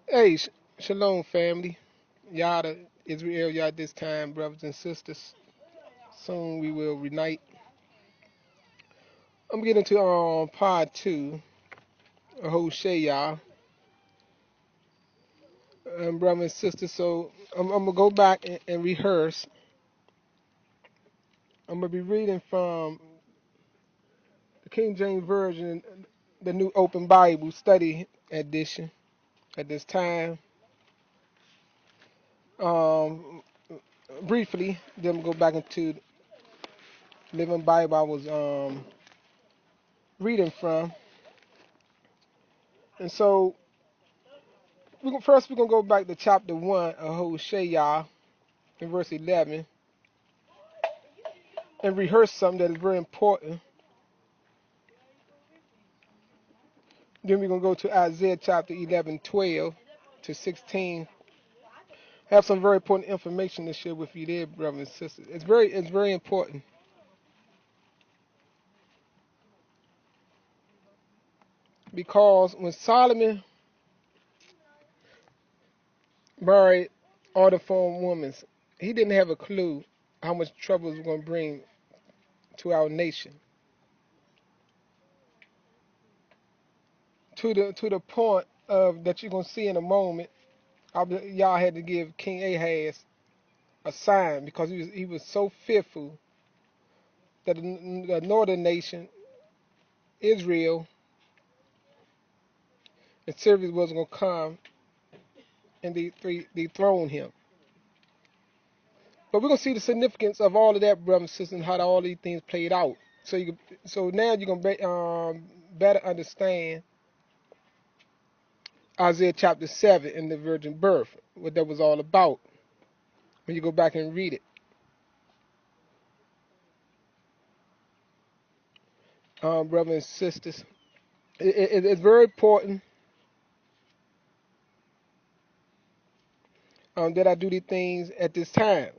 Hey, shalom, family. Yada, Israel, yada this time, brothers and sisters. Soon we will reunite. I'm getting to part two of Hosea, brothers and sisters. So I'm gonna go back and rehearse. I'm gonna be reading from the King James Version, the New Open Bible Study Edition at this time. Um, Briefly, then go back into Living Bible I was reading from, and so first we're gonna go back to chapter one of Hosea in verse 11 and rehearse something that is very important. Then we're gonna go to Isaiah chapter 11, 12 to 16. Have some very important information to share with you there, brothers and sisters. It's very important because when Solomon married all the foreign women, he didn't have a clue how much trouble it was going to bring to our nation. To the point of that you're gonna see in a moment, y'all had to give King Ahaz a sign because he was so fearful that the northern nation, Israel, and Syria was gonna come and dethrone him. But we're gonna see the significance of all of that, brothers and sisters, and how all these things played out. So now you're gonna better understand Isaiah chapter 7 and the virgin birth, what that was all about when you go back and read it, brothers and sisters. It's very important that I do these things at this time.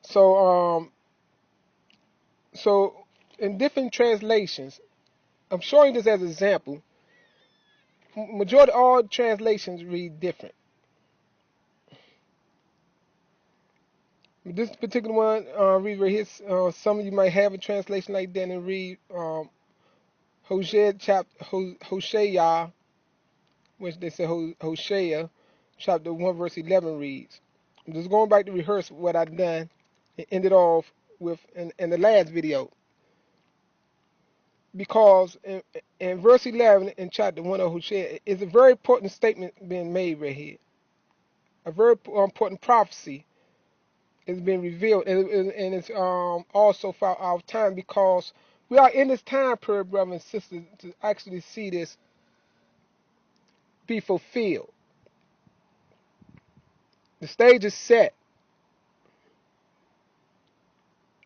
So, so in different translations, I'm showing this as an example. Majority all translations read different. This particular one, read right here. Some of you might have a translation like that and read Hosea, which they say Hosea, chapter 1, verse 11 reads. I'm just going back to rehearse what I've done and ended off with in the last video. Because in verse 11 in chapter 1 of Hosea is a very important statement being made right here. A very important prophecy is being revealed, and it's also for our time because we are in this time period, brothers and sisters, to actually see this be fulfilled. The stage is set.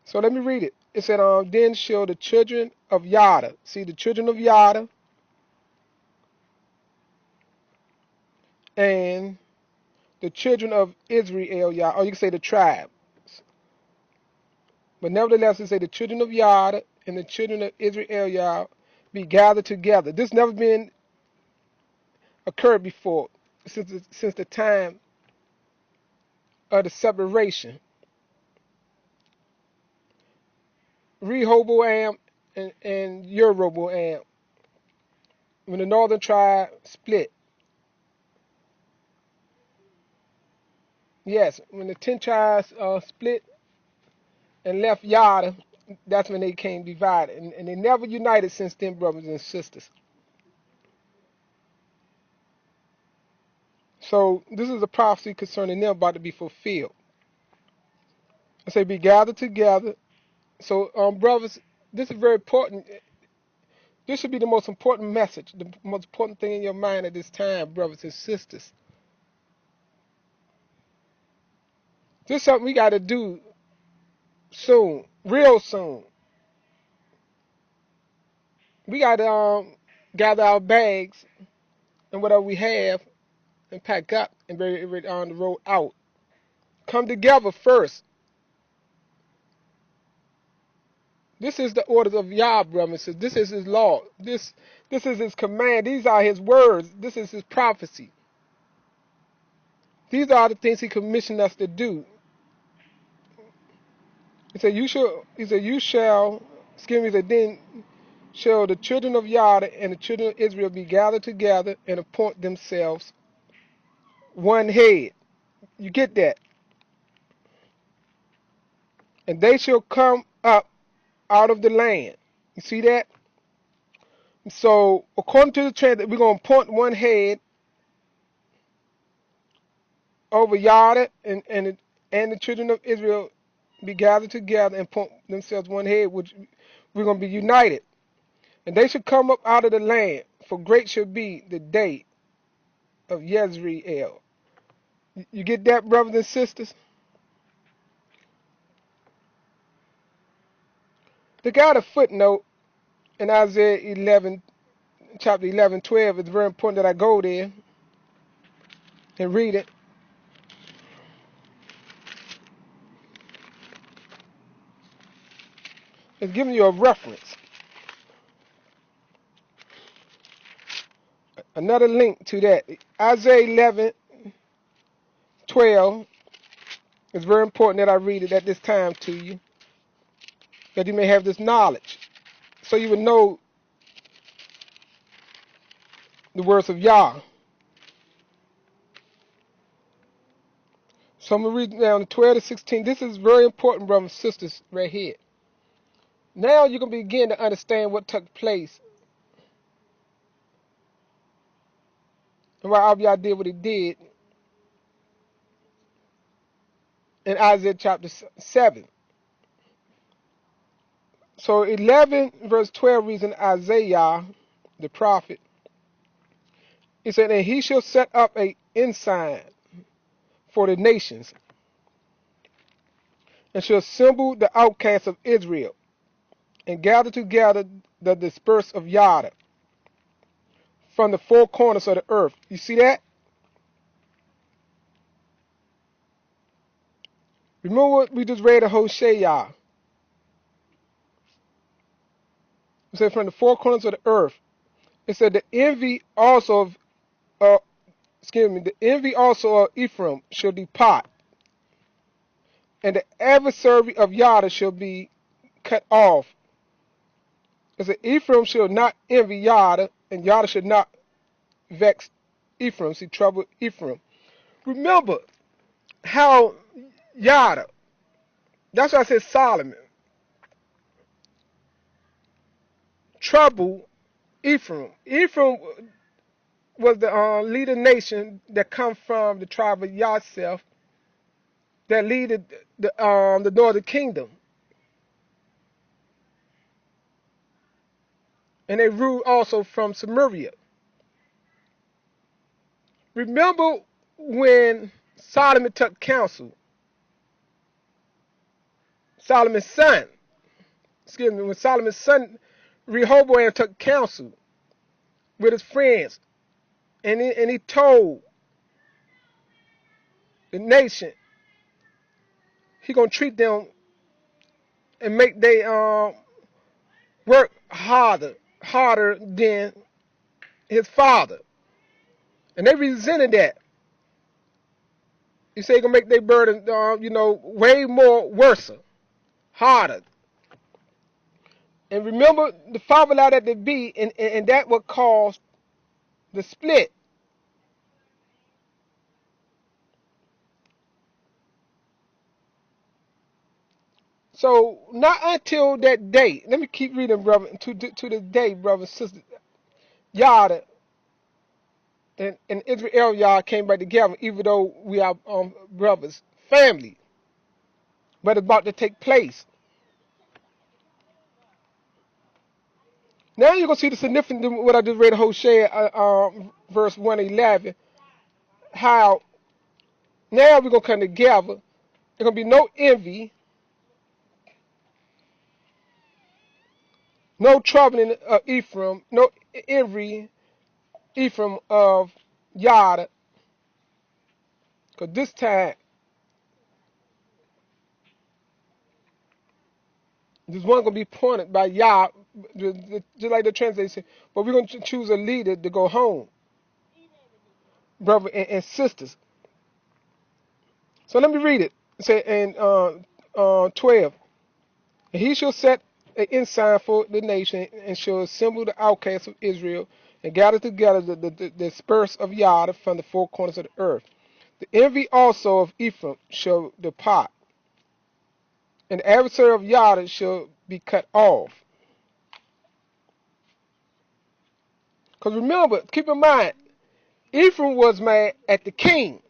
So let me read it. It said, then shall the children of Yada, see the children of Yada, and the children of Israel, or you can say the tribe. But nevertheless, it say the children of Yad and the children of Israel be gathered together. This never been occurred before since the time of the separation. Rehoboam and Jeroboam, when the northern tribe split. Yes, when the 10 tribes split and left Yada, that's when they came divided. And they never united since then, brothers and sisters. So this is a prophecy concerning them about to be fulfilled. I say be gathered together. So, brothers, this is very important. This should be the most important message, the most important thing in your mind at this time, brothers and sisters. This is something we got to do soon, real soon. We got to gather our bags and whatever we have and pack up and be on the road out. Come together first. This is the orders of Yah, brothers and sisters. This is His law. This This is his command. These are his words. This is his prophecy. These are the things he commissioned us to do. He said, you shall, excuse me, he said, then shall the children of Yada and the children of Israel be gathered together and appoint themselves one head. You get that? And they shall come up out of the land. You see that? So, according to the trend, we're going to appoint one head over Yada and the children of Israel be gathered together and appoint themselves one head, which we're going to be united. And they shall come up out of the land, for great shall be the day of Yezreel. You get that, brothers and sisters? They got a footnote in Isaiah 11, chapter 11, 12. It's very important that I go there and read it. It's giving you a reference. Another link to that. Isaiah 11, 12. It's very important that I read it at this time to you, that you may have this knowledge, so you would know the words of Yah. So I'm going to read down 12 to 16. This is very important, brothers and sisters, right here. Now you can begin to understand what took place and why Abiyah did what he did in Isaiah chapter 7. So 11 verse 12 reads in Isaiah, the prophet, he said, and he shall set up a ensign for the nations, and shall assemble the outcasts of Israel, and gather together the dispersed of Yada from the four corners of the earth. You see that? Remember what we just read in Hosea. It said from the four corners of the earth. It said the envy also of the envy also of Ephraim shall depart, and the adversary of Yada shall be cut off. It said Ephraim shall not envy Yada, and Yada shall not vex Ephraim. See, trouble Ephraim. Remember how Yada, that's why I said Solomon, trouble Ephraim. Ephraim was the leader nation that come from the tribe of Yosef that leaded the northern kingdom. And they ruled also from Samaria. Remember when Solomon took counsel, Solomon's son, when Solomon's son Rehoboam took counsel with his friends, and he told the nation he gonna treat them and make they work harder than his father, and they resented that. He said he gonna make their burden, way more worse, harder. And remember the formula that they be, and that what caused the split. So not until that day. Let me keep reading, brother, to the day, brother and sister. Yada and Israel Yah came back together, even though we are brothers, family. But it's about to take place. Now you're gonna see the significance of what I just read in Hosea, verse 111. How now we're gonna come together. There's gonna be no envy, no troubling of Ephraim, no envy Ephraim of Yada, because this time this one gonna be pointed by Yah, just like the translation, but we're going to choose a leader to go home, brother and sisters. So let me read it. It say in 12, and he shall set an ensign for the nation, and shall assemble the outcasts of Israel, and gather together the dispersed of Yada from the four corners of the earth. The envy also of Ephraim shall depart, and the adversary of Yada shall be cut off. Because remember, keep in mind, Ephraim was mad at the king.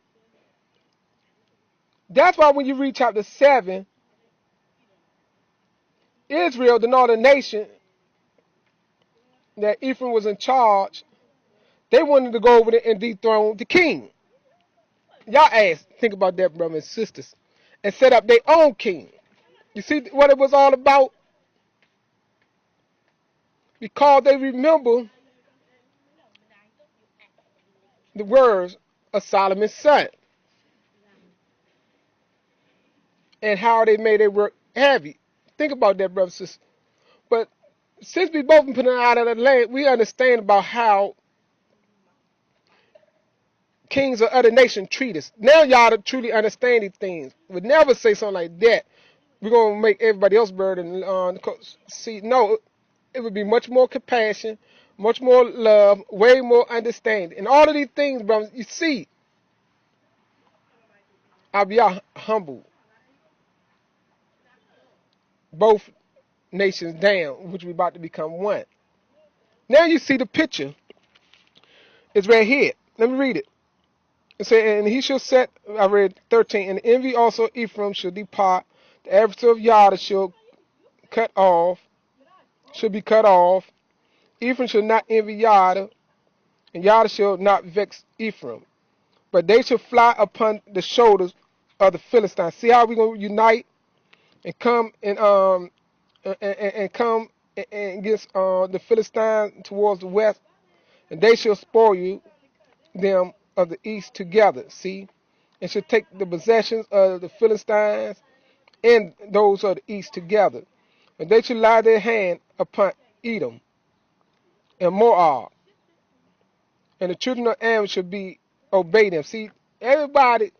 That's why when you read chapter 7, Israel, the northern nation, that Ephraim was in charge, they wanted to go over there and dethrone the king. Y'all ask, think about that, brothers and sisters, and set up their own king. You see what it was all about? Because they remember the words of Solomon's son and how they made their work heavy. Think about that, brothers and sisters. But since we both been put out of the land, we understand about how kings of other nations treat us. Now y'all truly understand these things. Would never say something like that. We're gonna make everybody else burden. See, no, it would be much more compassion, much more love, way more understanding, and all of these things, brothers. You see, I'll be humble, both nations down, which we about to become one. Now you see the picture. It's right here. Let me read it. It said, and he shall set, I read 13, and envy also Ephraim shall depart, the adversary of Yada shall cut off, shall be cut off. Ephraim shall not envy Yada, and Yada shall not vex Ephraim, but they shall fly upon the shoulders of the Philistines. See how we're going to unite and come and come against the Philistines towards the west, and they shall spoil you them of the east together. See, and shall take the possessions of the Philistines and those of the east together, and they shall lie their hand upon Edom and Moab, and the children of Ammon shall be obey them. See, everybody,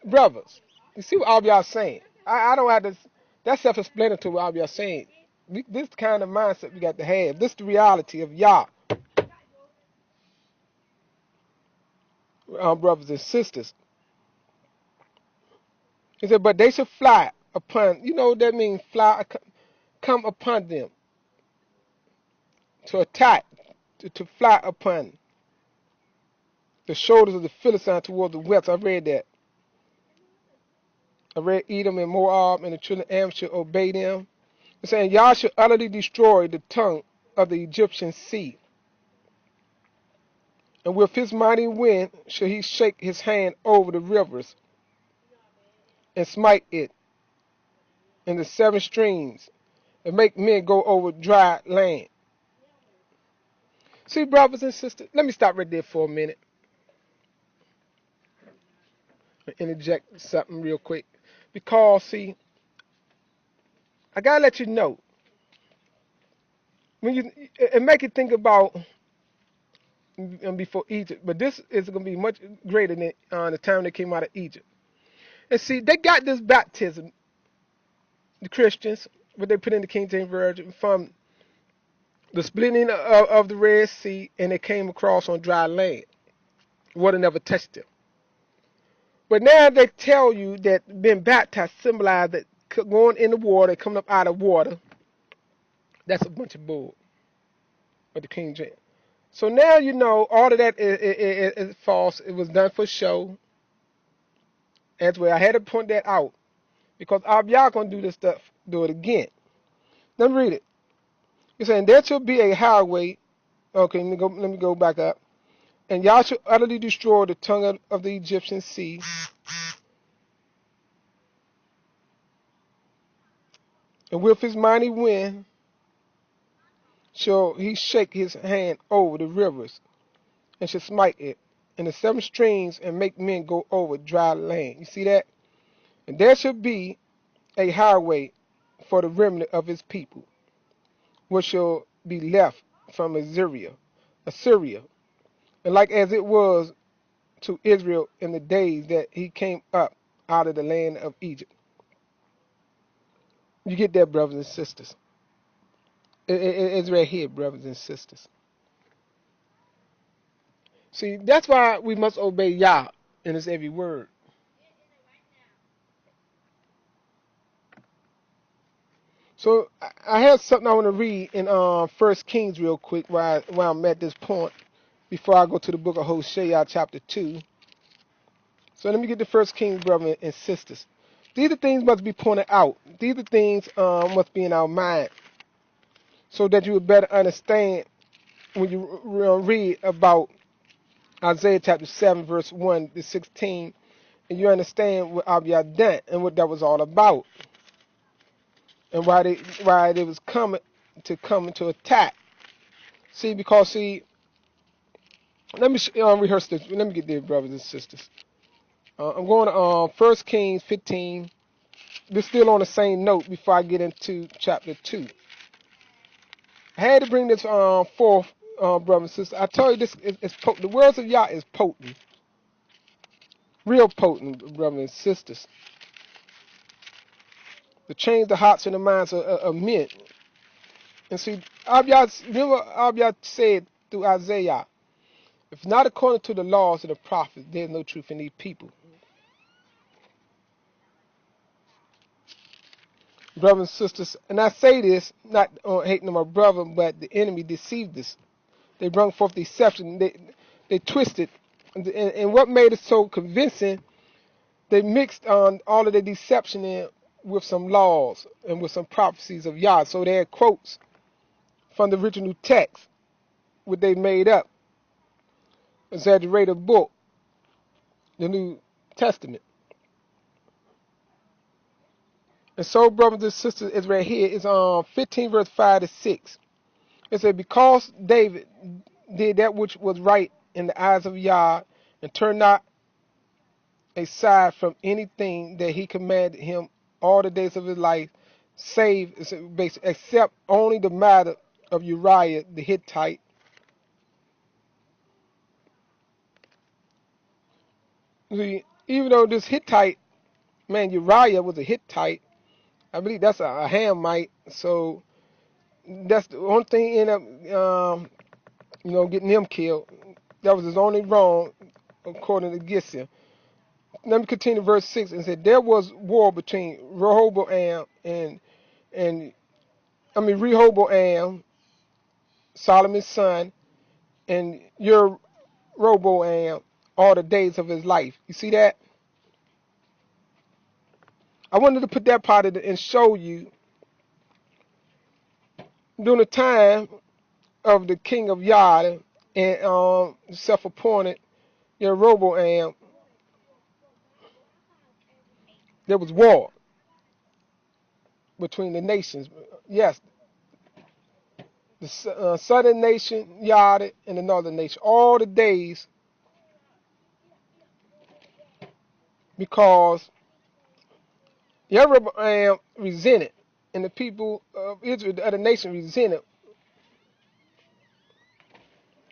brothers, you see what all y'all saying. I don't have to. That's self-explanatory. What all y'all saying. This kind of mindset we got to have. This is the reality of y'all, brothers and sisters. He said, but they shall fly upon. You know what that means? Fly, come upon them, to attack, to fly upon the shoulders of the Philistines toward the west. I read that. I read Edom and Moab, and the children of Ammon shall obey them. It's saying, Yah shall utterly destroy the tongue of the Egyptian sea. And with his mighty wind shall he shake his hand over the rivers and smite it in the seven streams and make men go over dry land. See, brothers and sisters, let me stop right there for a minute and interject something real quick. Because, see, I got to let you know, when you and make you think about before Egypt, but this is going to be much greater than the time they came out of Egypt. And see, they got this baptism, the Christians, what they put in the King James Version, from the splitting of the Red Sea, and they came across on dry land. Water never touched them. But now they tell you that being baptized symbolized that going in the water, coming up out of water. That's a bunch of bull with the King James. So now you know all of that is false. It was done for show. As well, I had to point that out because y'all gonna do this stuff, do it again. Let me read it. It's saying there shall be a highway. Okay, let me go back up. And y'all shall utterly destroy the tongue of the Egyptian sea. And with his mighty wind shall he shake his hand over the rivers, and shall smite it, and the seven streams, and make men go over dry land. You see that? And there shall be a highway for the remnant of his people, which shall be left from Assyria, and like as it was to Israel in the days that he came up out of the land of Egypt. You get that, brothers and sisters? It's right here, brothers and sisters. See, that's why we must obey Yah in his every word. So I have something I want to read in First Kings real quick while I'm at this point before I go to the book of Hosea chapter 2. So let me get the First Kings, brothers and sisters. These are things must be pointed out. These are things must be in our mind so that you would better understand when you read about Isaiah chapter 7 verse 1 to 16 and you understand what Abiyah done and what that was all about and why they was coming to attack. See, because let me rehearse this. Let me get there, brothers and sisters. I'm going to 1 Kings 15. This is still on the same note before I get into chapter 2. I had to bring this forth, brothers and sisters. I tell you, this is potent. The words of Yah is potent. Real potent, brothers and sisters. To change the hearts and the minds of men. And see, remember Abiyah said through Isaiah, if not according to the laws of the prophets, there's no truth in these people. Brothers and sisters, and I say this not hating on my brother, but the enemy deceived us. They brought forth deception. They twisted, and what made it so convincing, they mixed on all of the deception in with some laws and with some prophecies of Yah. So they had quotes from the original text, what they made up, exaggerated book, the New Testament. And so, brothers and sisters, it's right here. It's on 15 verse 5 to 6. It said, because David did that which was right in the eyes of Yah and turned not aside from anything that he commanded him all the days of his life, save, except only the matter of Uriah the Hittite. See, even though this Hittite, man, Uriah was a Hittite, I believe that's a Hamite, so that's the only thing ended up, getting him killed. That was his only wrong, according to Gissem. Let me continue verse 6 and said there was war between Rehoboam, Solomon's son, and Jeroboam all the days of his life. You see that? I wanted to put that part of it and show you during the time of the king of Yad and self-appointed Jeroboam, there was war between the nations. Yes, the southern nation, Yada, and the northern nation. All the days because Jeroboam resented, and the people of Israel, the other nation, resented.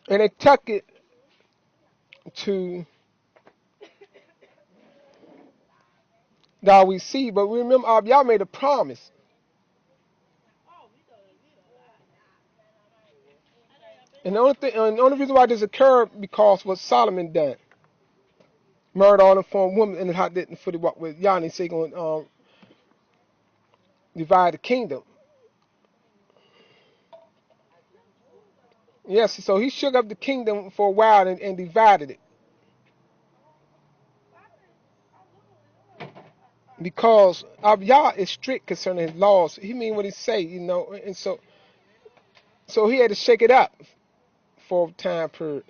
And they took it to that we see. But we remember, y'all made a promise. And the only reason why this occurred because what Solomon done. Murdered all the foreign women and how didn't fully walk with Yah, and he said going to divide the kingdom. Yes, so he shook up the kingdom for a while and divided it. Because Yah is strict concerning his laws. He mean what he say, and so he had to shake it up for a time period.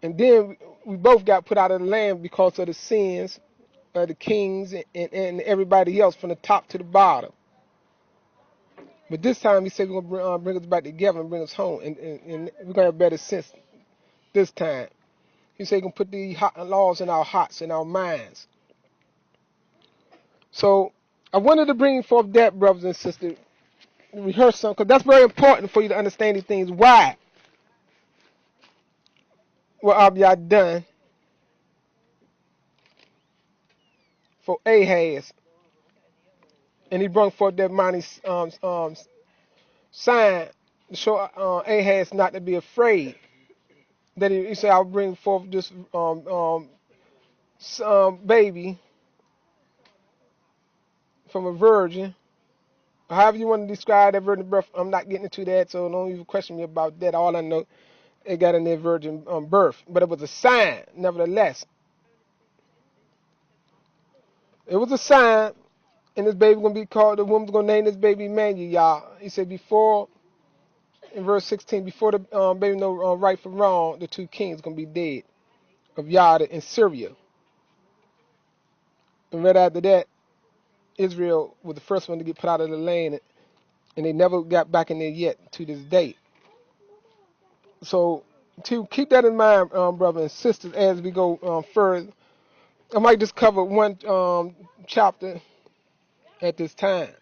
And then we both got put out of the land because of the sins of the kings and everybody else from the top to the bottom. But this time he said we're going to bring us back together and bring us home. And we're going to have better sense this time. He said he's going to put these laws in our hearts and our minds. So I wanted to bring forth that, brothers and sisters, rehearse something, because that's very important for you to understand these things. Why? What Abiyah done for Ahaz, and he brought forth that mighty sign to show Ahaz not to be afraid. That he said, "I'll bring forth this baby from a virgin." However you want to describe that virgin birth, I'm not getting into that, so don't even question me about that. All I know, it got in their virgin birth, but it was a sign, nevertheless. It was a sign, and this baby gonna be called. The woman's gonna name this baby Emmanuel. Y'all. He said before, in verse 16, before the baby know right from wrong, the two kings gonna be dead of Yada and Syria. And right after that, Israel was the first one to get put out of the land, and they never got back in there yet to this day. So to keep that in mind, brothers and sisters, as we go further, I might just cover one chapter at this time.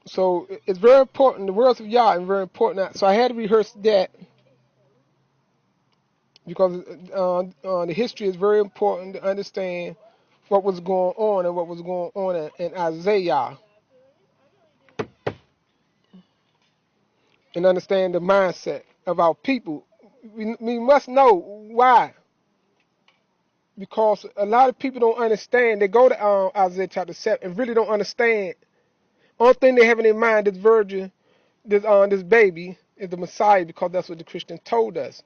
So it's very important. The words of Yah are very important. So I had to rehearse that because the history is very important to understand what was going on and what was going on in Isaiah, and understand the mindset of our people. We must know why. Because a lot of people don't understand. They go to Isaiah chapter 7 and really don't understand. Only thing they have in their mind, this virgin, this baby, is the Messiah, because that's what the Christians told us.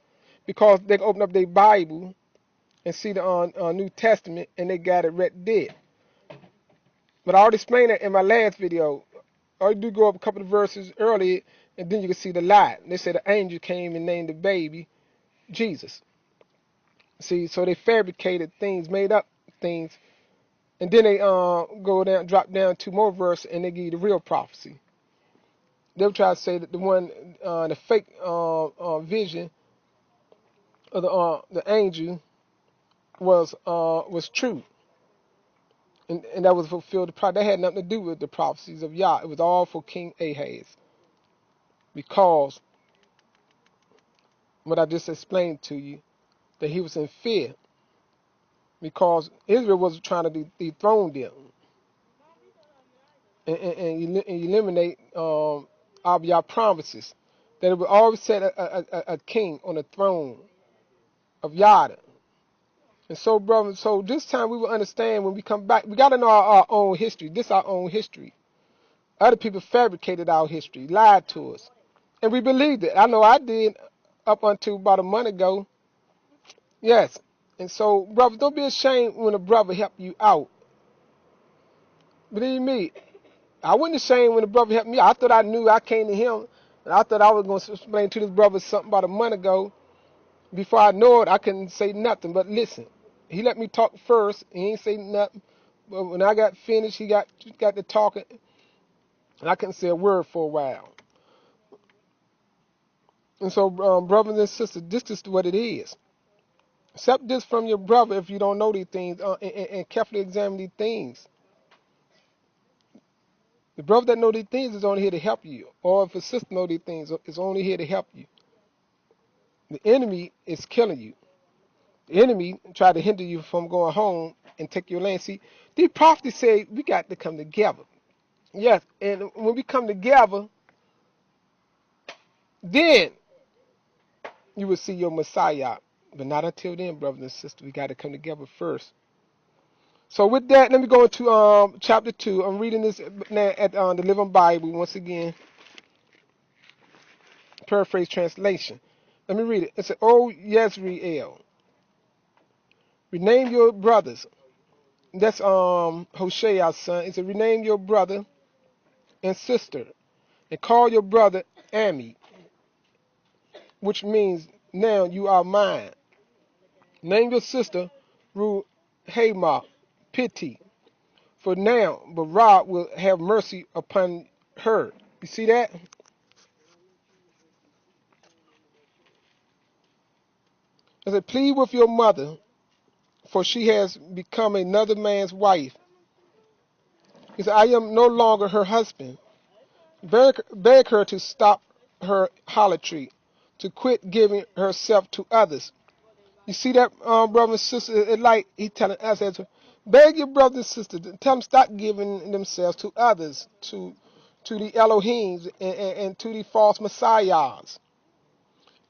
Because they open up their Bible and see the New Testament, and they got it right there. But I already explained that in my last video. All you do go up a couple of verses earlier, and then you can see the lie. They said the angel came and named the baby Jesus. See, so they fabricated things, made up things, and then they go down, drop down two more verses, and they give you the real prophecy. They'll try to say that the fake vision of the angel was true, and that was fulfilled. That had nothing to do with the prophecies of Yah. It was all for King Ahaz, because what I just explained to you, that he was in fear, because Israel was trying to dethrone them and eliminate Abiyah promises, that it would always set a king on the throne of Yada. And so, brother, so this time we will understand when we come back. We got to know our own history. This is our own history. Other people fabricated our history, lied to us, and we believed it. I know I did up until about a month ago. Yes. And so, brother, don't be ashamed when a brother help you out. Believe me, I wasn't ashamed when a brother helped me. I thought I knew. I came to him, and I thought I was going to explain to this brother something about a month ago. Before I know it, I couldn't say nothing. But listen, he let me talk first. He ain't say nothing. But when I got finished, he got to talking, and I couldn't say a word for a while. And so, brothers and sisters, this is what it is. Accept this from your brother if you don't know these things, and carefully examine these things. The brother that know these things is only here to help you, or if a sister know these things, is only here to help you. The enemy is killing you. The enemy tried to hinder you from going home and take your land. See, these prophets say we got to come together. Yes, and when we come together, then you will see your Messiah. But not until then, brothers and sisters. We got to come together first. So with that, let me go into chapter 2. I'm reading this now at the Living Bible once again, paraphrase translation. Let me read it. It says, "O Yezreel, rename your brothers." That's Hosea's son. It says, "Rename your brother and sister, and call your brother Ami, which means now you are mine. Name your sister Ruhama, pity, for now Barah will have mercy upon her." You see that? It said, "Plead with your mother, for she has become another man's wife. He said, I am no longer her husband. Beg her to stop her harlotry, to quit giving herself to others. You see that, brother and sister? It's like he telling us, as beg your brothers and sisters, tell them stop giving themselves to others, to the Elohims and to the false messiahs.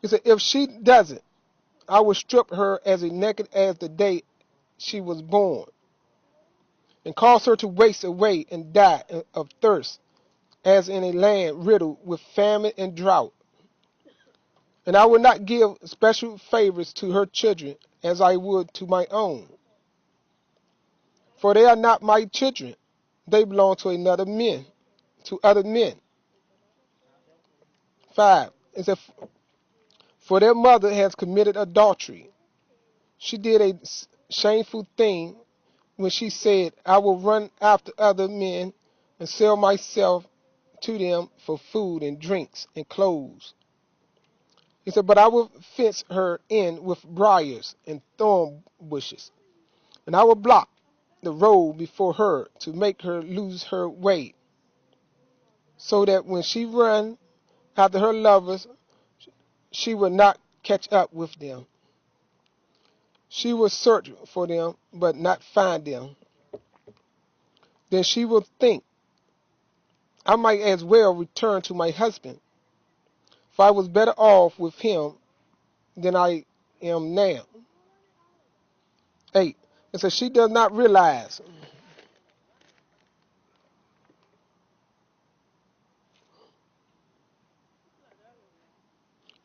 He said, if she doesn't, I will strip her as naked as the day she was born, and cause her to waste away and die of thirst, as in a land riddled with famine and drought. And I will not give special favors to her children as I would to my own. For they are not my children. They belong to another men, to other men. 5. It says, for their mother has committed adultery. She did a shameful thing when she said, I will run after other men and sell myself to them for food and drinks and clothes. He said, but I will fence her in with briars and thorn bushes, and I will block the road before her to make her lose her way, so that when she run after her lovers, she will not catch up with them. She will search for them, but not find them. Then she will think, I might as well return to my husband, for I was better off with him than I am now. 8. It says she does not realize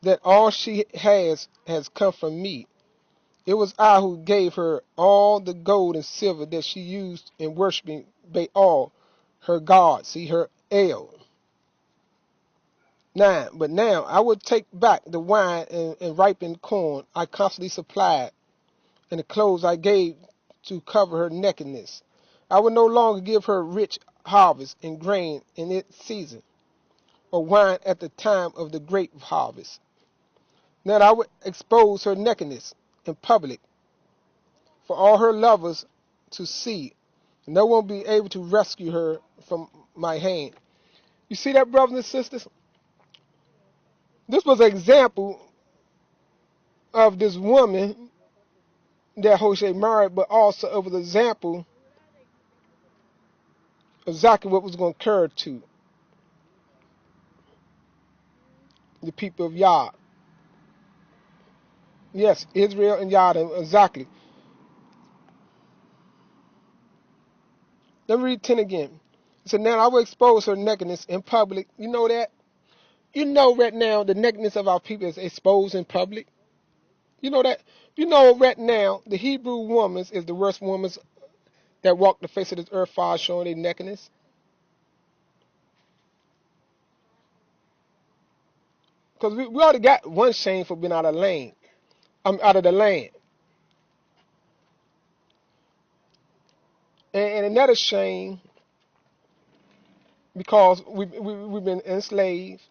that all she has come from me. It was I who gave her all the gold and silver that she used in worshiping Baal, her god. See her El. 9. But now I will take back the wine and ripened corn I constantly supplied, and the clothes I gave to cover her nakedness. I will no longer give her rich harvest and grain in its season, or wine at the time of the grape harvest. Then I would expose her nakedness in public for all her lovers to see. No one will be able to rescue her from my hand. You see that, brothers and sisters? This was an example of this woman that Hosea married, but also it was an example of exactly what was going to occur to the people of Yah. Yes, Israel and Yah, exactly. Let me read 10 again. It said, now I will expose her nakedness in public. You know that? You know right now the nakedness of our people is exposed in public. You know that? You know right now the Hebrew woman is the worst woman that walked the face of this earth far showing their nakedness. Because we already got one shame for being out of lane. I'm out of the land. And another shame because we've been enslaved.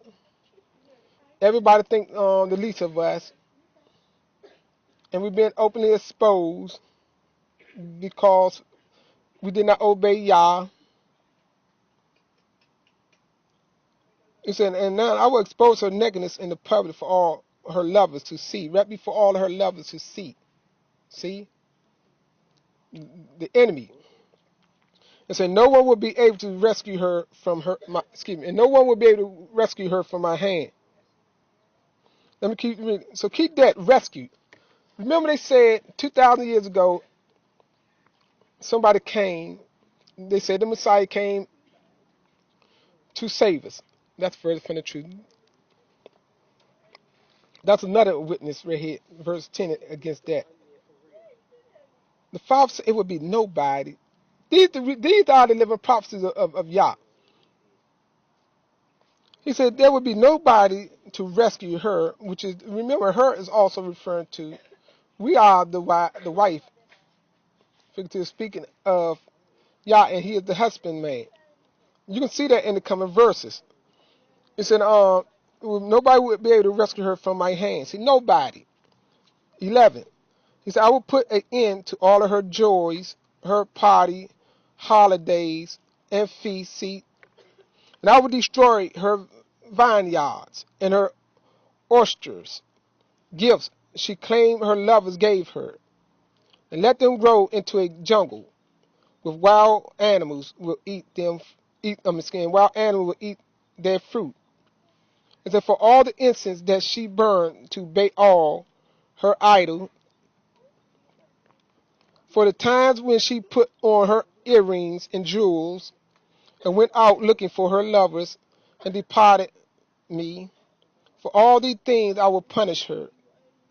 Everybody think the least of us. And we've been openly exposed because we did not obey Yah. He said, and now I will expose her nakedness in the public for all her lovers to see. Right before all her lovers to see. See? The enemy. And said, no one will be able to rescue her from and no one will be able to rescue her from my hand. Let me keep reading. So keep that rescue. Remember they said 2,000 years ago, somebody came, they said the Messiah came to save us. That's further from the truth. That's another witness right here, verse 10 against that. The Father said it would be nobody. These are the living prophecies of Yah. He said there would be nobody to rescue her, which is, remember, her is also referring to, we are the wife, figuratively speaking, of Yah, and he is the husbandman. You can see that in the coming verses. He said, nobody would be able to rescue her from my hand. See, nobody. 11. He said, I will put an end to all of her joys, her party, holidays, and feast. See, and I will destroy her vineyards and her orchards. Gifts she claimed her lovers gave her, and let them grow into a jungle with wild animals will eat them. Wild animals will eat their fruit. And so for all the incense that she burned to Baal, her idol, for the times when she put on her earrings and jewels and went out looking for her lovers and departed me, for all these things I will punish her,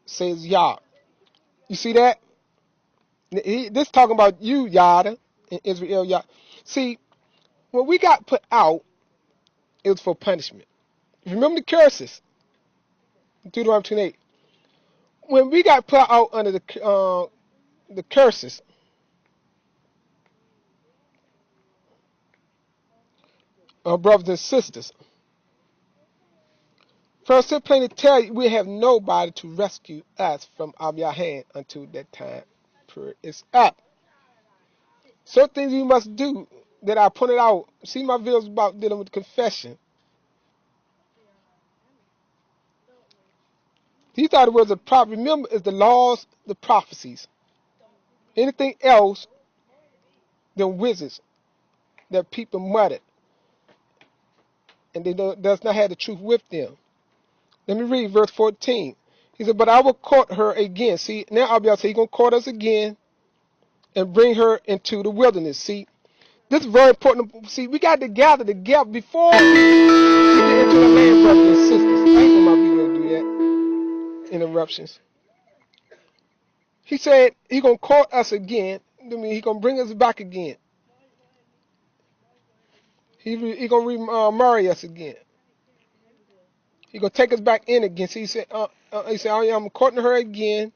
says Yah. You see that? This talking about you, Yada, and Israel, Yah. See, when we got put out, it was for punishment. Remember the curses, Deuteronomy 28. When we got put out under the curses, brothers and sisters, first, it's plain to tell you, we have nobody to rescue us from our hand until that time period is up. Certain things you must do that I pointed out. See my videos about dealing with confession. These are the words of prophet. Remember, it's the laws, the prophecies. Anything else than wizards that people muttered, and they does not have the truth with them. Let me read verse 14. He said, but I will court her again. See, now I'll be able to say, he's going to court us again and bring her into the wilderness. See, this is very important. See, we got to gather together before we get into the land, brothers and sisters. I ain't gonna be able to do that. Interruptions. He said he's going to court us again. I mean, he's going to bring us back again. He's going to remarry us again. He's going to take us back in again. So he said, I'm courting her again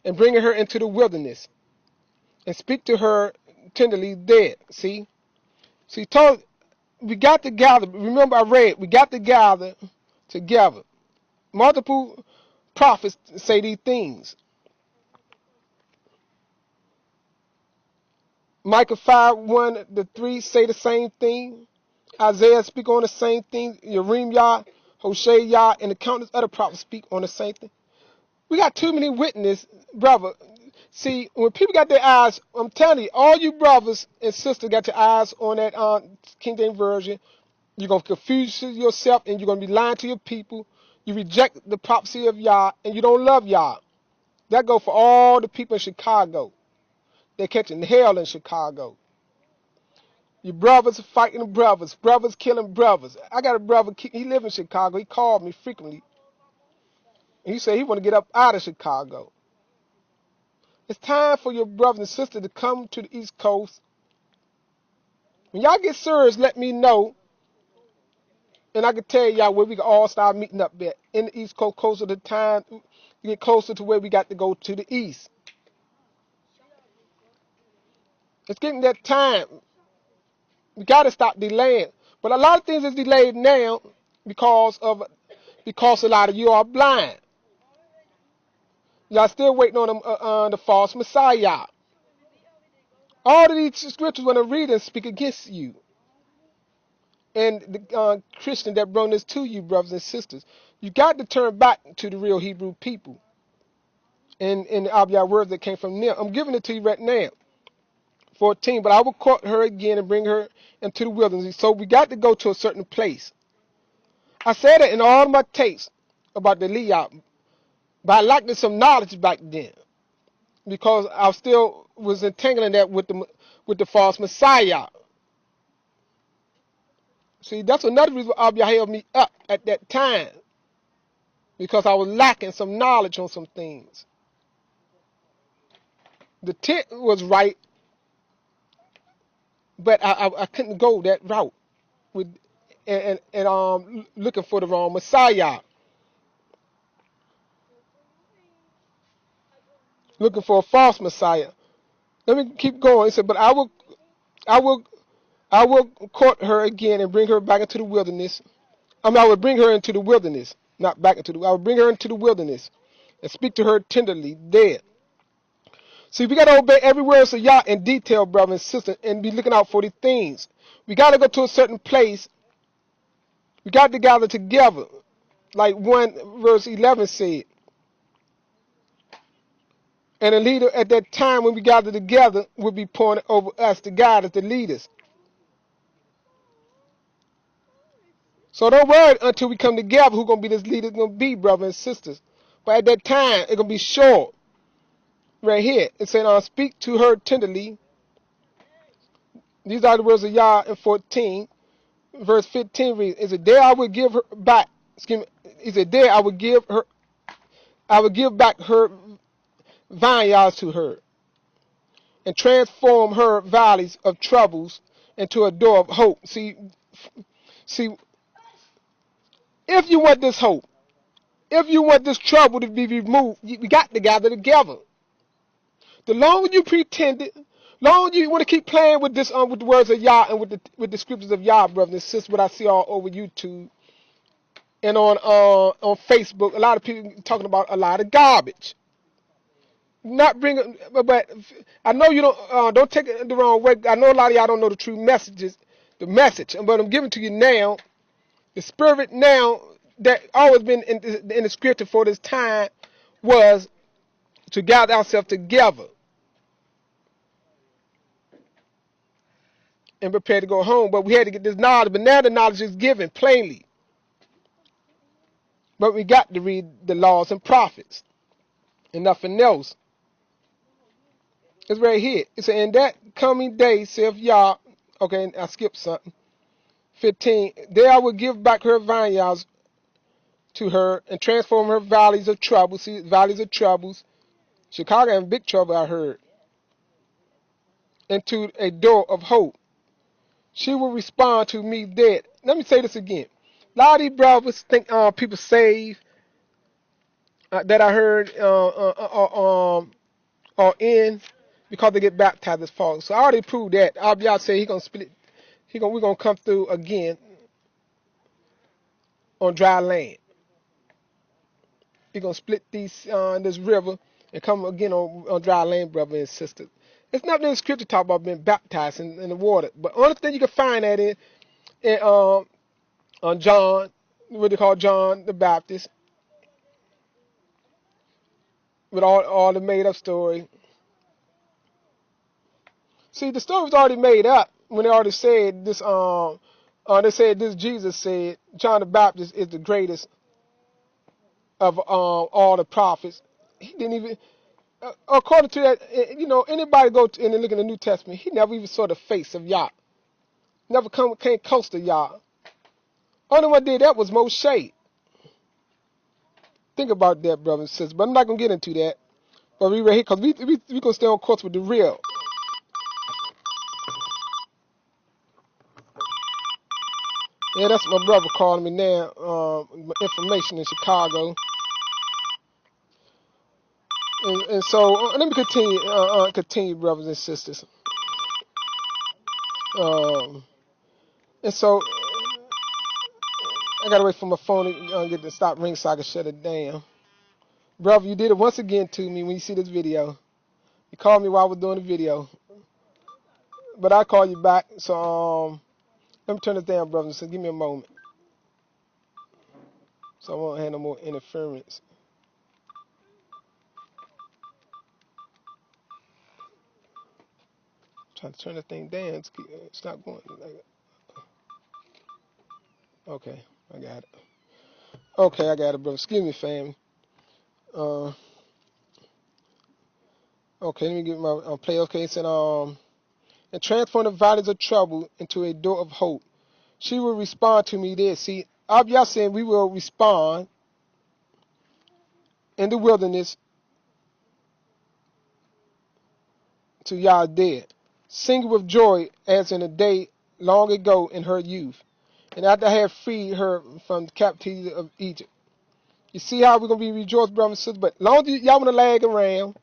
and bringing her into the wilderness and speak to her tenderly there. See? So he told, we got to gather. Remember I read, we got to gather together. Multiple prophets say these things. Micah 5:1-3 say the same thing. Isaiah speak on the same thing. Yeremiah, Hosea, and the countless other prophets speak on the same thing. We got too many witnesses, brother. See, when people got their eyes, I'm telling you, all you brothers and sisters got your eyes on that King James Version, you're going to confuse yourself and you're going to be lying to your people. You reject the prophecy of Yah and you don't love Yah. That go for all the people in Chicago. They're catching hell in Chicago. Your brothers are fighting brothers. Brothers killing brothers. I got a brother, he live in Chicago. He called me frequently. And he said he want to get up out of Chicago. It's time for your brothers and sisters to come to the East Coast. When y'all get serious, let me know. And I can tell y'all where we can all start meeting up at. In the East Coast, closer to time, get closer to where we got to go to the East. It's getting that time. We got to stop delaying. But a lot of things is delayed now because a lot of you are blind. Y'all still waiting on the false Messiah. All of these scriptures when I read and speak against you. And the Christian that brought this to you, brothers and sisters. You got to turn back to the real Hebrew people. And the Abiyah words that came from them. I'm giving it to you right now. 14, but I will court her again and bring her into the wilderness. So we got to go to a certain place. I said it in all my tapes about the Liyah, but I lacked some knowledge back then because I still was entangling that with the false Messiah. See, that's another reason why Abiyah held me up at that time because I was lacking some knowledge on some things. The tent was right, but I couldn't go that route with and looking for the wrong Messiah. Looking for a false Messiah. Let me keep going. He said, but I will court her again and bring her back into the wilderness. I will bring her into the wilderness, not back into I will bring her into the wilderness and speak to her tenderly there. See, we got to obey every word of Yah in detail, brother and sister, and be looking out for these things. We got to go to a certain place. We got to gather together, like 1 verse 11 said. And a leader at that time when we gather together will be pointed over us to guide us, the leaders. So don't worry until we come together who's going to be this leader going to be, brothers and sisters. But at that time, it's going to be short. Right here. It said, speak to her tenderly. These are the words of Yah in 14. Verse 15 reads, is it there I will give her back. Excuse me. Is it there I will give back her vineyards to her and transform her valleys of troubles into a door of hope. See, if you want this hope, if you want this trouble to be removed, we got to gather together. The longer you pretend it, longer you want to keep playing with this, with the words of Yah and with the scriptures of Yah, brothers and sisters, what I see all over YouTube and on Facebook, a lot of people talking about a lot of garbage. Not bringing, but I know you don't take it the wrong way. I know a lot of y'all don't know the true messages, the message, but I'm giving to you now. The spirit now that always been in the scripture for this time was to gather ourselves together and prepare to go home. But we had to get this knowledge. But now the knowledge is given plainly. But we got to read the laws and prophets and nothing else. It's right here. It's in that coming day, saith Yah. Okay, I skipped something. 15. There I will give back her vineyards to her and transform her valleys of trouble. See, valleys of troubles. Chicago in big trouble, I heard. Into a door of hope. She will respond to me dead. Let me say this again. A lot of these brothers think people saved that I heard are in because they get baptized as fall. So I already proved that. Y'all say he gonna split. We're gonna come through again on dry land. He gonna split this river and come again on dry land, brother and sister. It's not in the scripture talk about being baptized in the water, but only thing you can find that in on John, what they call John the Baptist, with all the made up story. See, the story was already made up when they already said this. They said this. Jesus said John the Baptist is the greatest of all the prophets. He didn't even, according to that, anybody go to and look in the New Testament, he never even saw the face of Yah. Never came close to Yah. Only one did that was Moshe. Think about that, brothers and sisters. But I'm not gonna get into that. But we right here because we gonna stay on course with the real. Yeah, that's my brother calling me now. Information in Chicago. And so let me continue, brothers and sisters. And so I gotta wait for my phone to get to stop ringing so I can shut it down. Brother, you did it once again to me when you see this video. You called me while I was doing the video, but I call you back. So let me turn this down, brothers and sisters. Give me a moment, so I won't have no more interference. Trying to turn the thing down. It's not going. Okay, I got it. Okay, I got it, brother. Excuse me, fam. Okay, let me get my play. Okay, it said, and transform the valleys of trouble into a door of hope. She will respond to me there. See, y'all saying we will respond in the wilderness to Yah dead, singing with joy as in a day long ago in her youth, and after I have freed her from the captivity of Egypt. You see how we're going to be rejoiced, brothers and sisters? But long as y'all want to lag around,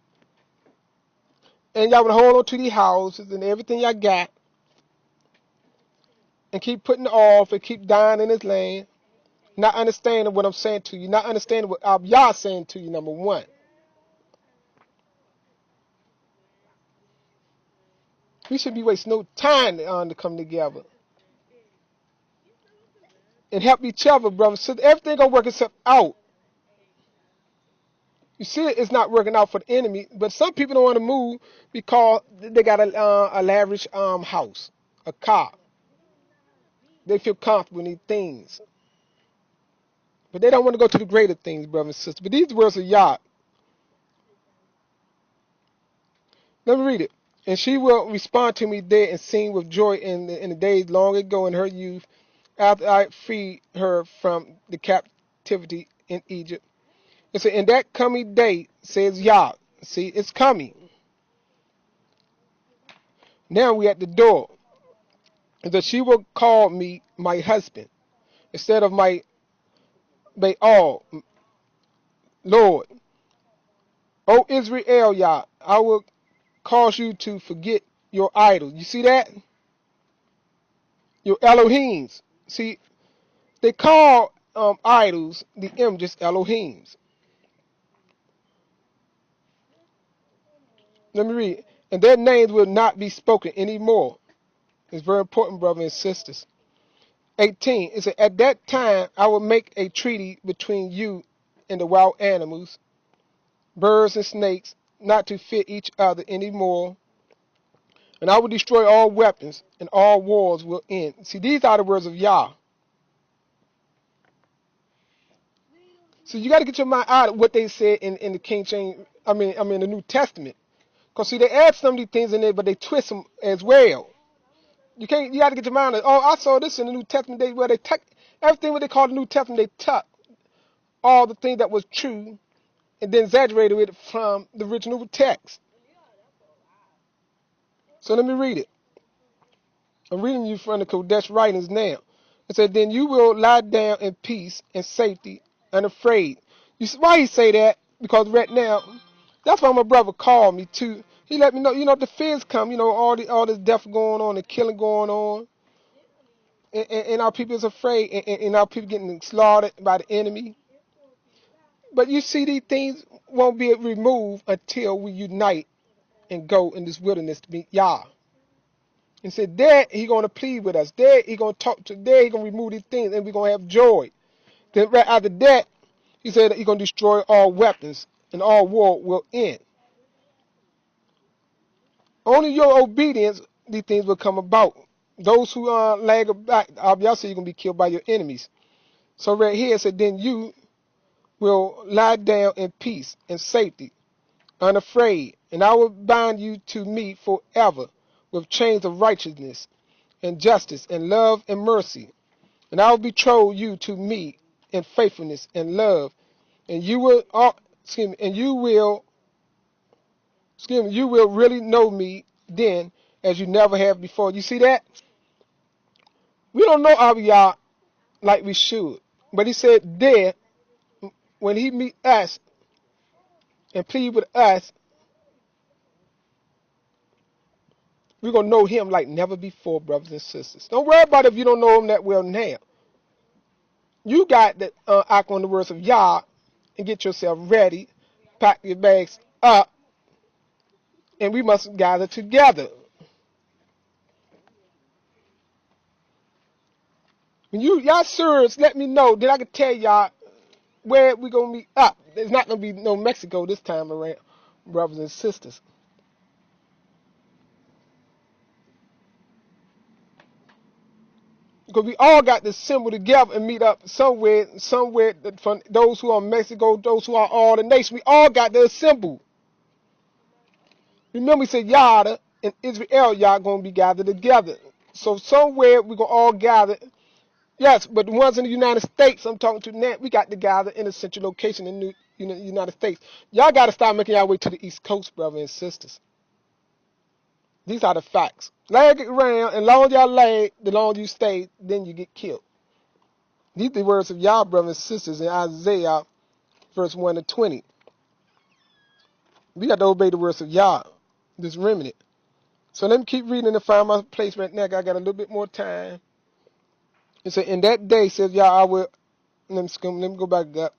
and y'all want to hold on to these houses and everything y'all got, and keep putting it off and keep dying in this land, not understanding what I'm saying to you, not understanding what Yah saying to you, number one. We should be wasting no time to come together and help each other, brothers. So everything gonna work itself out. You see, it's not working out for the enemy, but some people don't want to move because they got a lavish house, a car. They feel comfortable in these things, but they don't want to go to the greater things, brothers and sisters. But these words are Yah. Let me read it. And she will respond to me there and sing with joy in the days long ago in her youth, after I freed her from the captivity in Egypt. And so in that coming day, says Yah. See, it's coming. Now we at the door. And that she will call me my husband instead of my Baal, Lord. O Israel, Yah, I will cause you to forget your idols. You see that? Your Elohims. See, they call idols the images Elohims. Let me read. And their names will not be spoken anymore. It's very important, brothers and sisters. 18. It said, at that time I will make a treaty between you and the wild animals, birds and snakes, not to fear each other anymore. And I will destroy all weapons, and all wars will end. See, these are the words of Yah. So you got to get your mind out of what they said in the King James. I mean the New Testament. Because see, they add some of these things in there, but they twist them as well. You can't. You got to get your mind out. Oh, I saw this in the New Testament. Where they took everything what they call the New Testament. They took all the things that was true and then exaggerated it from the original text. So let me read it. I'm reading you from the Kodesh writings now. It said, then you will lie down in peace and safety, unafraid. You see why he say that? Because right now, that's why my brother called me too. He let me know, the fears come, all this death going on, the killing going on, and our people is afraid, and our people getting slaughtered by the enemy. But you see, these things won't be removed until we unite and go in this wilderness to meet Yah. And said, there he going to plead with us. There he going to talk to. There he going to remove these things, and we're going to have joy. Then right after that, he said that he's going to destroy all weapons, and all war will end. Only your obedience, these things will come about. Those who lag back, obviously you're going to be killed by your enemies. So right here it said, then you will lie down in peace and safety, unafraid, and I will bind you to me forever with chains of righteousness and justice and love and mercy. And I will betroth you to me in faithfulness and love, and you will, you will really know me then as you never have before. You see that? We don't know Abiyah like we should, but he said there when he meet us and plead with us, we're gonna know him like never before, brothers and sisters. Don't worry about if you don't know him that well now. You got to act on the words of Yah and get yourself ready, pack your bags up, and we must gather together. When y'all sirs let me know, then I can tell y'all where we gonna meet up. There's not gonna be no Mexico this time around, brothers and sisters. Because we all got to assemble together and meet up somewhere from those who are in Mexico, those who are all the nations. We all got to assemble. Remember, he said Yada and Israel, y'all gonna be gathered together. So somewhere we gonna all gather. Yes, but the ones in the United States I'm talking to now, we got to gather in a central location in the United States. Y'all got to start making y'all way to the East Coast, brothers and sisters. These are the facts. Lag it around, and long y'all lag, the longer you stay, then you get killed. These are the words of y'all, brothers and sisters, in Isaiah, verse 1 to 20. We got to obey the words of Yah, this remnant. So let me keep reading to find my place right now. I got a little bit more time. It said, in that day, says Yah, I will, let me go back up.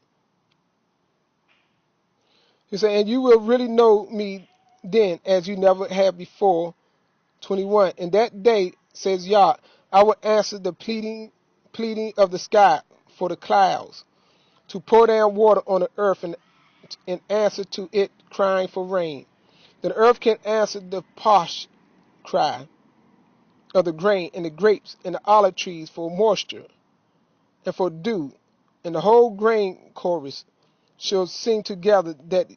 He said, and you will really know me then as you never have before, 21. In that day, says Yah, I will answer the pleading of the sky for the clouds, to pour down water on the earth in answer to it crying for rain. The earth can answer the parched cry of the grain and the grapes and the olive trees for moisture and for dew, and the whole grain chorus shall sing together that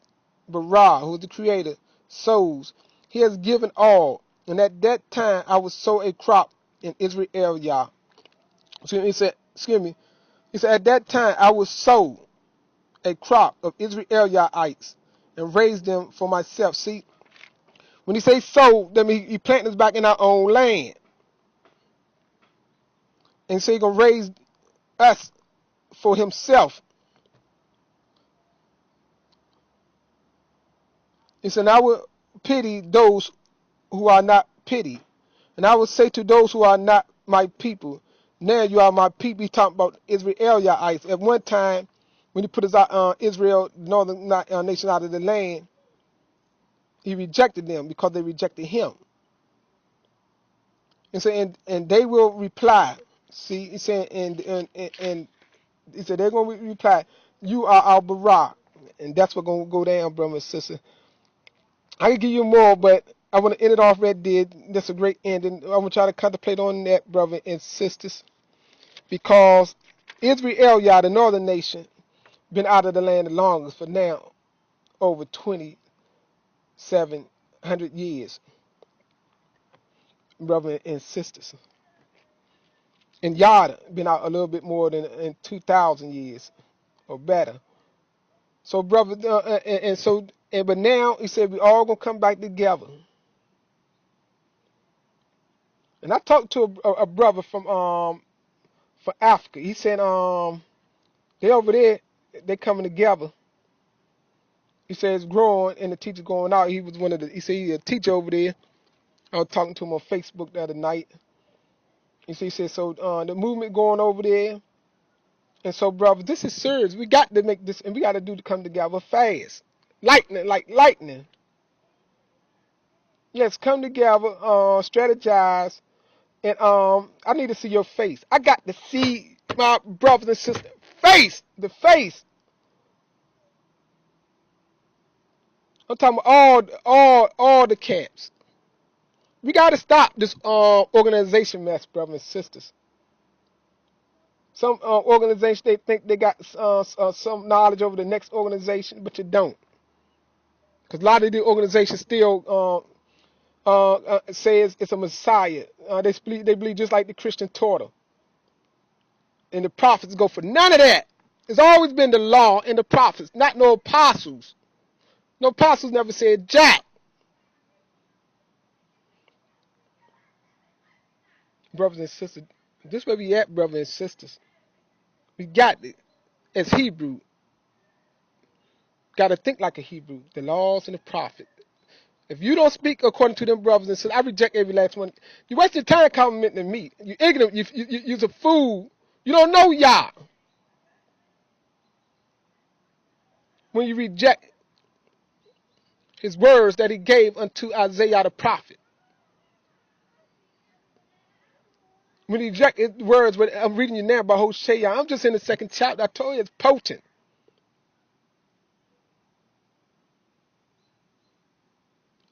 Bara, who is the creator, sows. He has given all, and at that time I will sow a crop in Israel, Yah. So he said, excuse me, he said, at that time I will sow a crop of Israelites and raise them for myself. See, when he says sow, that means he planting us back in our own land. And so he's going to raise us for himself. He said, I will pity those who are not pitied. And I will say to those who are not my people, now you are my people. He's talking about Israelites. At one time, when he put his Israel, northern nation, out of the land, he rejected them because they rejected him. And so, and they will reply. See, he said, and he said they're going to reply, you are our Barak. And that's what's going to go down, brother and sister. I can give you more, but I want to end it off red did. That's a great ending. I want y'all to contemplate on that, brother and sisters, because Israel, y'all, the northern nation, been out of the land the longest for now over 2,700 years, brother and sisters. And Yada been out a little bit more than in 2,000 years or better. So, brother, but now he said we all gonna come back together. And I talked to a brother from Africa. He said they over there, they coming together. He said it's growing and the teacher going out. He was one of the. He said he's a teacher over there. I was talking to him on Facebook the other night. He said so the movement going over there. And so, brother, this is serious. We got to make this, and we got to do to come together fast, lightning, like lightning. Let's come together, strategize, and I need to see your face. I got to see my brothers and sisters face, the face. I'm talking about all the camps. We got to stop this organization mess, brothers and sisters. Some organizations, they think they got some knowledge over the next organization, but you don't. Because a lot of the organizations still says it's a Messiah. They believe just like the Christian taught them. And the prophets go for none of that. It's always been the law and the prophets, not no apostles. No apostles never said jack. Brothers and sisters, this where we at, brothers and sisters. We got it. As Hebrew, got to think like a Hebrew. The laws and the prophets. If you don't speak according to them brothers and sisters, I reject every last one. You waste your time complimenting me. You ignorant. You're a fool. You don't know Yah. When you reject his words that he gave unto Isaiah the prophet. When you reject his words, I'm reading you now about Hosea. I'm just in the second chapter. I told you it's potent.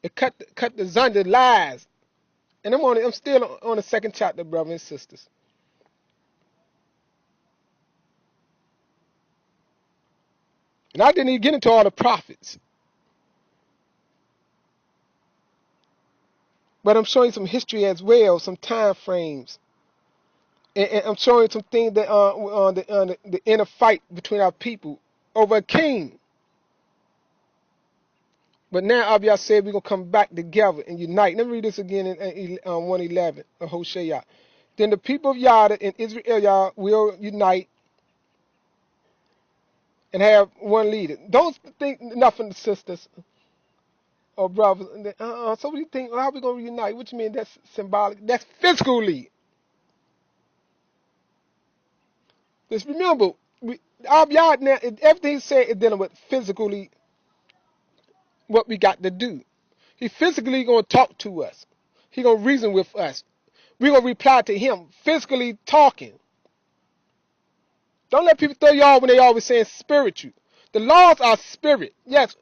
It cut the Zonda lies. And I'm still on the second chapter, brothers and sisters. And I didn't even get into all the prophets. But I'm showing some history as well, some time frames. And I'm showing some things that the inner fight between our people over a king. But now Abiyah said we're going to come back together and unite. Let me read this again in 111 of Hosea. Then the people of Yada and Israel will unite and have one leader. Don't think nothing, sisters or brothers. So what do you think? How are we going to reunite? What you mean that's symbolic? That's physically. Just remember, Abiyah now, everything he said is dealing with physically what we got to do. He physically going to talk to us. He gonna reason with us. We gonna reply to him, physically talking. Don't let people throw you off when they always saying spiritual. The laws are spirit. Yes.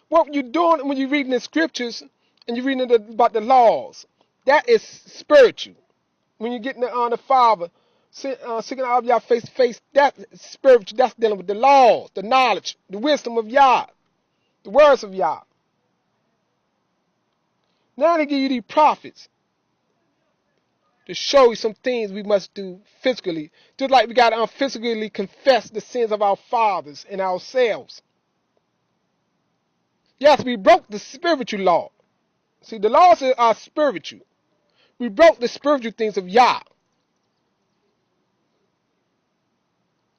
What you're doing when you're reading the scriptures and you're reading about the laws, that is spiritual. When you're getting on the Father, sitting out of y'all face to face, that's spiritual. That's dealing with the laws, the knowledge, the wisdom of Yah, the words of Yah. Now they give you these prophets to show you some things we must do physically. Just like we got to physically confess the sins of our fathers and ourselves. Yes, we broke the spiritual law. See, the laws are spiritual. We broke the spiritual things of Yah.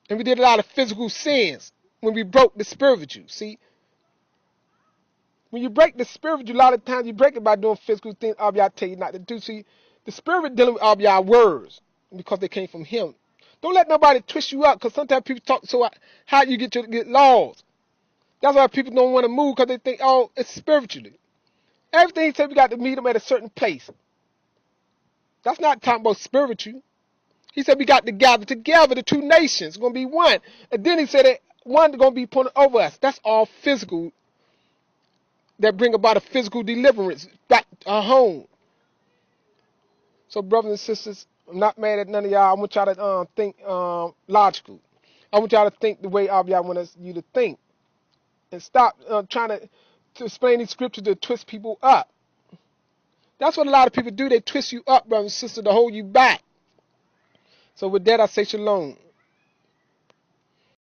And we did a lot of physical sins when we broke the spiritual. See, when you break the spiritual, a lot of times you break it by doing physical things Yah tell you not to do. See, the spirit dealing with Yah words because they came from him. Don't let nobody twist you up because sometimes people talk so how you get laws. That's why people don't want to move because they think, oh, it's spiritually. Everything he said we got to meet them at a certain place. That's not talking about spiritual. He said we got to gather together, the two nations, going to be one. And then he said that one going to be put over us. That's all physical, that bring about a physical deliverance back to our home. So brothers and sisters, I'm not mad at none of y'all. I want y'all to think logical. I want y'all to think the way y'all want you to think. And stop trying to explain these scriptures to twist people up. That's what a lot of people do. They twist you up, brothers and sisters, to hold you back. So with that, I say shalom.